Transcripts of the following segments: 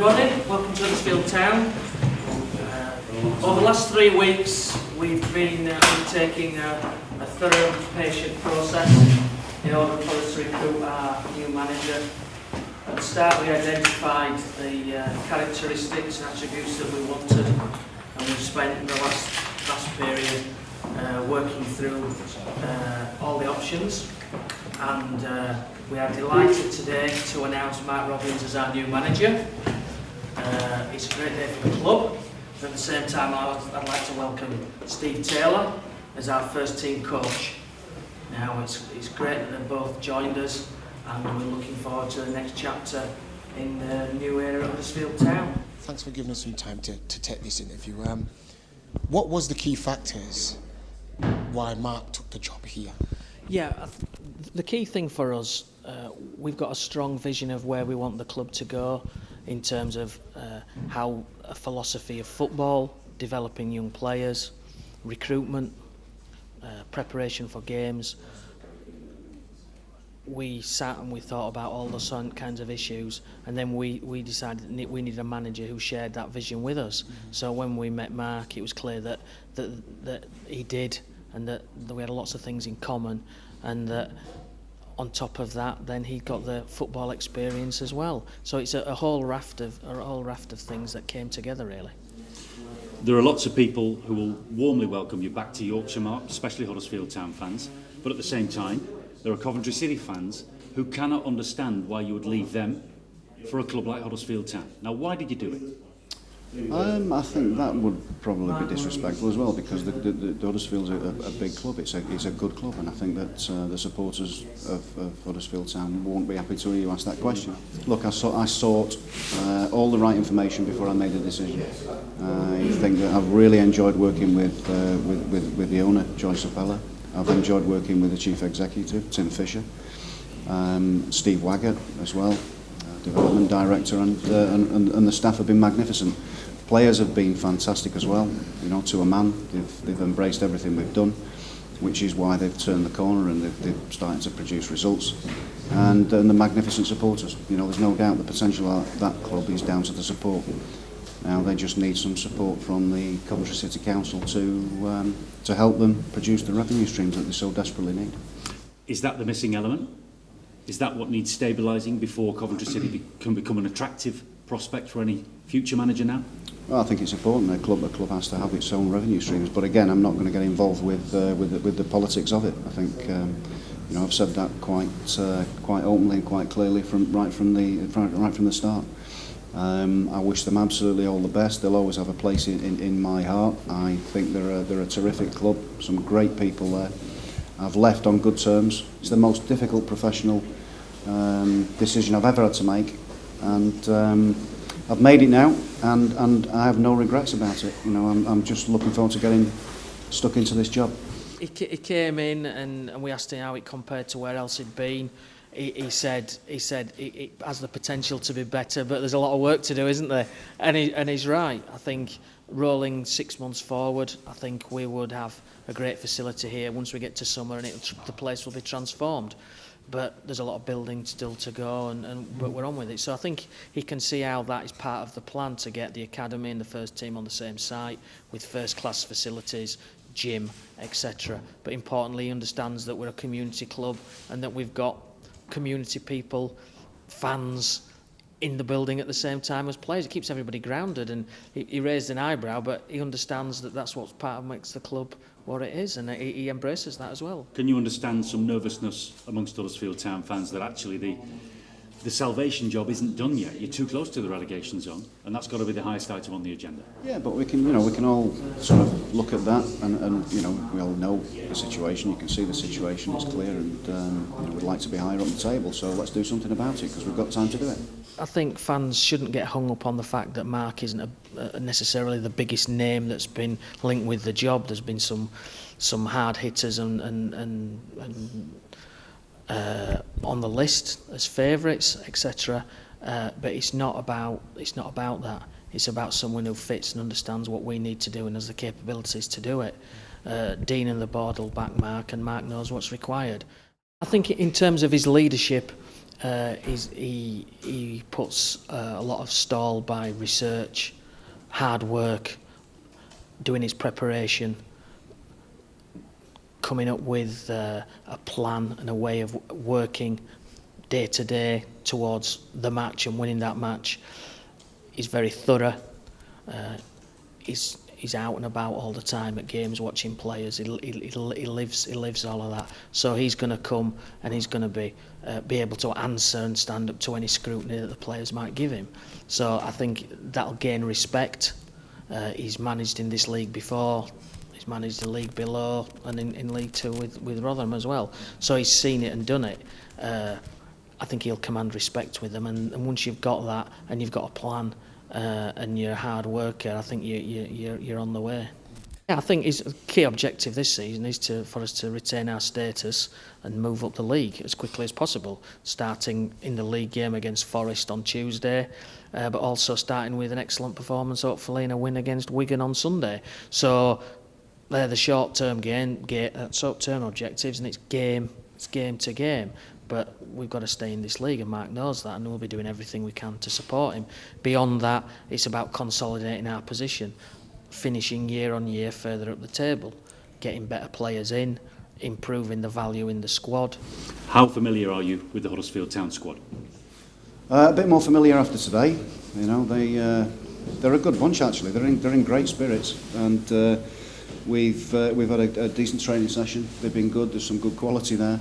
everybody, welcome to Huddersfield Town. Over the last 3 weeks we've been undertaking a thorough patient process in order for us to recruit our new manager. At the start we identified the characteristics and attributes that we wanted, and we've spent the last period working through all the options, and we are delighted today to announce Robbins as our new manager. It's a great day for the club. At the same time, I'd like to welcome Steve Taylor as our first team coach. Now, it's great that they've both joined us, and we're looking forward to the next chapter in the new era of Huddersfield Town. Thanks for giving us some time to take this interview. What was the key factors why Mark took the job here? Yeah, the key thing for us, we've got a strong vision of where we want the club to go in terms of how a philosophy of football, developing young players, recruitment, preparation for games. We sat and we thought about all those kinds of issues, and then we decided that we needed a manager who shared that vision with us. So when we met Mark, it was clear that he did, and that we had lots of things in common, and that on top of that, then he got the football experience as well. So it's a whole raft of things that came together, really. There are lots of people who will warmly welcome you back to Yorkshire, Mark, especially Huddersfield Town fans. But at the same time, there are Coventry City fans who cannot understand why you would leave them for a club like Huddersfield Town. Now, why did you do it? I think that would probably be disrespectful as well, because the Huddersfield's a big club. It's a good club, and I think that the supporters of Huddersfield Town won't be happy to hear you ask that question. Look, I sought all the right information before I made a decision. I think that I've really enjoyed working with the owner, Joyce Appella. I've enjoyed working with the chief executive, Tim Fisher, Steve Waggett as well, development director, and the staff have been magnificent. Players have been fantastic as well, you know, to a man. They've embraced everything we've done, which is why they've turned the corner and they've started to produce results. And the magnificent supporters. You know, there's no doubt the potential of that club is down to the support. Now they just need some support from the Coventry City Council to help them produce the revenue streams that they so desperately need. Is that the missing element? Is that what needs stabilising before Coventry City can become an attractive prospect for any future manager now? Well, I think it's important. A club has to have its own revenue streams. But again, I'm not going to get involved with the politics of it. I think you know, I've said that quite openly and quite clearly right from the start. I wish them absolutely all the best. They'll always have a place in my heart. I think they're a terrific club. Some great people there. I've left on good terms. It's the most difficult professional decision I've ever had to make, and I've made it now, and I have no regrets about it. You know, I'm just looking forward to getting stuck into this job. He came in and we asked him how it compared to where else he'd been. He said it has the potential to be better, but there's a lot of work to do, isn't there? And he's right. I think rolling 6 months forward, I think we would have a great facility here once we get to summer, and the place will be transformed. But there's a lot of building still to go, but we're on with it. So I think he can see how that is part of the plan to get the academy and the first team on the same site with first-class facilities, gym, etc. But importantly, he understands that we're a community club and that we've got community people, fans in the building at the same time as players. It keeps everybody grounded, and he raised an eyebrow, but he understands that that's what part of makes the club what it is, and he embraces that as well. Can you understand some nervousness amongst Huddersfield Town fans that actually the salvation job isn't done yet? You're too close to the relegation zone, and that's got to be the highest item on the agenda. Yeah, but we can all sort of look at that, and you know, we all know the situation. You can see the situation is clear, and you know, we'd like to be higher up the table. So let's do something about it, because we've got time to do it. I think fans shouldn't get hung up on the fact that Mark isn't necessarily the biggest name that's been linked with the job. There's been some hard hitters and on the list as favourites, etc. But it's not about that. It's about someone who fits and understands what we need to do and has the capabilities to do it. Dean and the board will back Mark, and Mark knows what's required. I think in terms of his leadership, he puts a lot of stall by research, hard work, doing his preparation, coming up with a plan and a way of working day to day towards the match and winning that match. He's very thorough. He's out and about all the time at games watching players. He lives all of that. So he's going to come and he's going to be able to answer and stand up to any scrutiny that the players might give him. So I think that'll gain respect. He's managed in this league before. He's managed the league below and in League Two with Rotherham as well. So he's seen it and done it. I think he'll command respect with them. And once you've got that and you've got a plan, and you're a hard worker, I think you're on the way. Yeah, I think his key objective this season is for us to retain our status and move up the league as quickly as possible, starting in the league game against Forest on Tuesday, but also starting with an excellent performance, hopefully, in a win against Wigan on Sunday. So they're the short-term short-term objectives, and it's game to game. But we've got to stay in this league, and Mark knows that, and we'll be doing everything we can to support him. Beyond that, it's about consolidating our position, finishing year on year further up the table, getting better players in, improving the value in the squad. How familiar are you with the Huddersfield Town squad? A bit more familiar after today. You know, they're a good bunch actually. They're in great spirits, and we've had a decent training session. They've been good. There's some good quality there.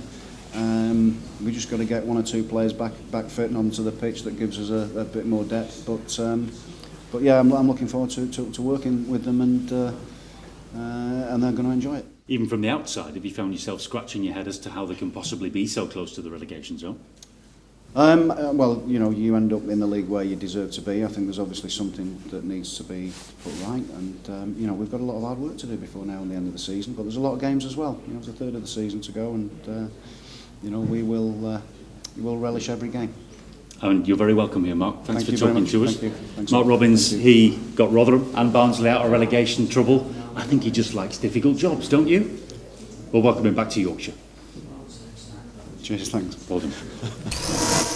We just got to get one or two players back fit and onto the pitch that gives us a bit more depth. But yeah, I'm looking forward to working with them, and they're going to enjoy it. Even from the outside, have you found yourself scratching your head as to how they can possibly be so close to the relegation zone? Well, you know, you end up in the league where you deserve to be. I think there's obviously something that needs to be put right, and you know, we've got a lot of hard work to do before now and the end of the season. But there's a lot of games as well. You know, there's a third of the season to go, and you know, we will relish every game. And you're very welcome here, Mark. Thanks for talking to us. Thank you. Thanks, Mark Robbins, he got Rotherham and Barnsley out of relegation trouble. I think he just likes difficult jobs, don't you? Well, welcome him back to Yorkshire. Cheers, thanks. Well done.